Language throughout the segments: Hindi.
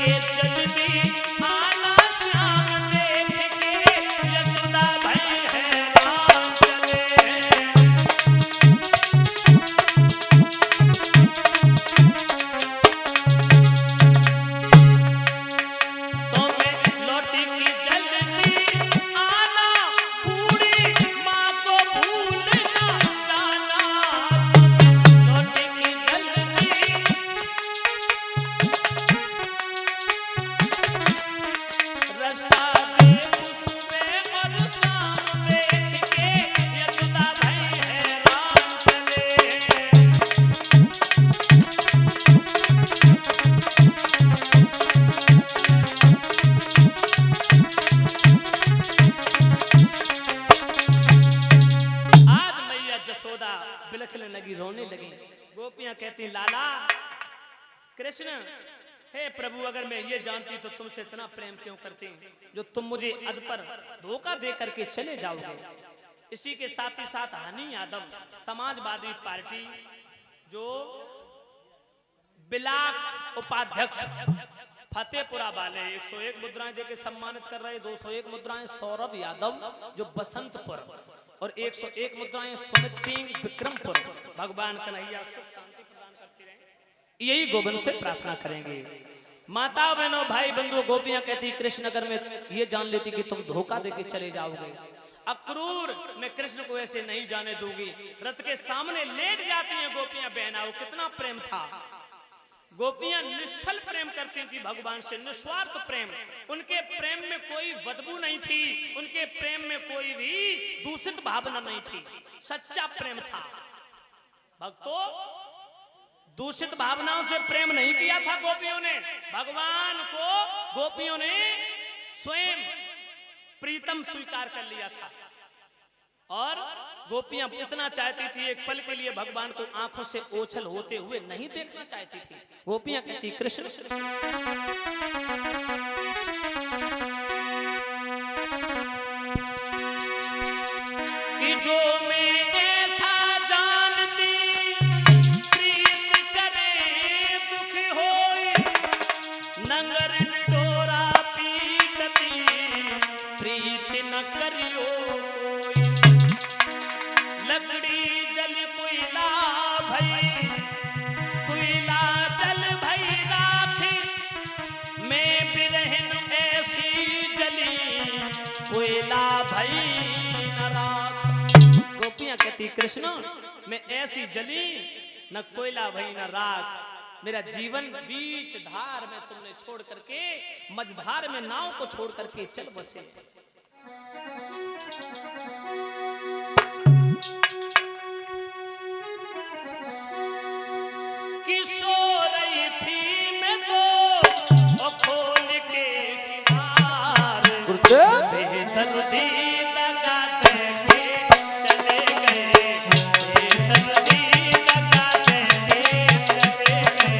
के जल्दी आना श्याम देख के यशोदा भई हैरान चले। तो मैं लौटी की जल्दी आना बूढ़ी माँ को भूल ना जाना। लौटी की जल्दी रास्ता देख सुबह और शाम देख के यशोदा भई हैरान चले। आज मैया जसोदा बिलखने लगी, रोने लगी। गोपियां कहती लाला कृष्ण, हे प्रभु, अगर मैं ये जानती तो तुमसे इतना प्रेम क्यों करती जो तुम मुझे अध पर धोखा दे करके चले जाओगे। इसी के साथ ही साथ हनी यादव समाजवादी पार्टी जो बिलाक उपाध्यक्ष फतेहपुरा वाले 101 मुद्राएं देके सम्मानित कर रहे। 201 मुद्राएं सौरभ यादव जो बसंतपुर और 101 मुद्राएं सुमित सिंह विक्रमपुर। भगवान कन्हैया सुख शांति प्रदान करते रहे, यही गोविंद से प्रार्थना करेंगे। माता बहनों भाई बंधुओं, गोपियां कहती कृष्ण अगर मैं ये जान लेती कि तुम धोखा देके चले जाओगे, अक्रूर मैं कृष्ण को ऐसे नहीं जाने दूंगी। रथ के सामने लेट जाती हैं गोपियां बहनाओ, कितना प्रेम था। गोपियां निश्चल प्रेम करती थी भगवान से, निस्वार्थ प्रेम। उनके प्रेम में कोई बदबू नहीं थी, उनके प्रेम में कोई भी दूषित भावना नहीं थी, सच्चा प्रेम था। भक्तों, दूषित भावनाओं से प्रेम नहीं किया था गोपियों ने। भगवान को गोपियों ने स्वयं प्रीतम स्वीकार कर लिया था। और गोपियां इतना चाहती थी, एक पल के लिए भगवान को आंखों से ओझल होते हुए नहीं देखना चाहती थी। गोपियां कहती कृष्ण कि जो मैं ऐसा जानती प्रीत करे दुख होई, नंगर डोरा पीटती प्रीत न करियो कोई। लकड़ी जल कोयला भई, कोयला जल भई राखी, मैं बिरहन ऐसी जली कोयला भई न राख। गोपियां कहती कृष्ण मैं ऐसी जली न कोयला भई न राख। मेरा जीवन बीच धार में तुमने छोड़ करके, मझधार में नाव को छोड़ करके चल बसे। सो रही थी मैं तो खोल के किनार, बेदर्दी दगा दे के चले गए, बेदर्दी दगा दे के चले गए।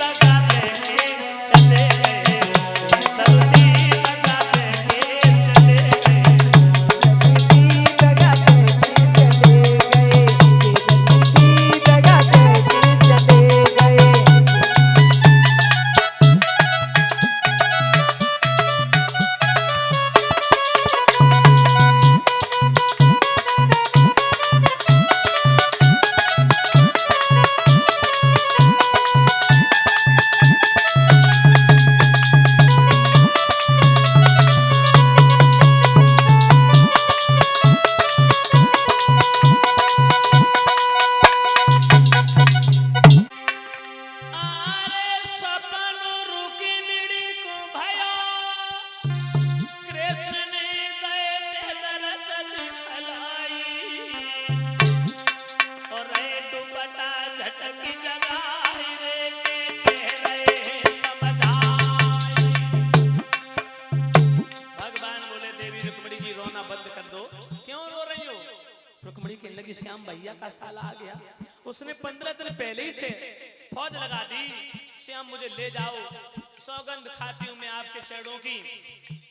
दगा देके चले गए, दर्दी दगा देके चले गए। दगा देके चले गए, दगा देके चले गए। आरे सपन रुक्मिणी को भयो, कृष्ण ने दैत्य दरस दिखलाई। और रे दुपट्टा झटकी जगाई रे के कह रहे समझाई। भगवान बोले देवी रुक्मिणी जी रोना बंद कर दो। क्यों रो रही हो? रुक्मिणी कहने लगी श्याम भैया का साला आ गया, उसने 15 दिन पहले ही से फौज लगा दी। श्याम मुझे ले जाओ, सौगंध खाती हूँ मैं आपके चरणों की,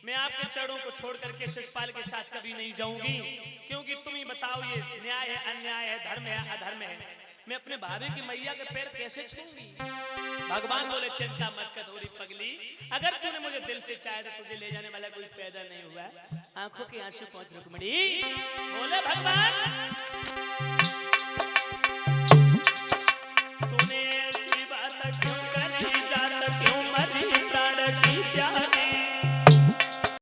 मैं आपके चरणों को छोड़ करके शिशुपाल के साथ कभी नहीं जाऊंगी। क्योंकि तुम ही बताओ ये न्याय है अन्याय है, धर्म है अधर्म है, मैं अपने भाभी की मैया के पैर कैसे छूंगी? भगवान बोले चिंता मत कर थोड़ी पगली, अगर तूने मुझे दिल से चाहे तो तुझे ले जाने वाला कोई पैदा नहीं हुआ। आंखों के आंसू पहुंच रुक्मिणी बोले भगवान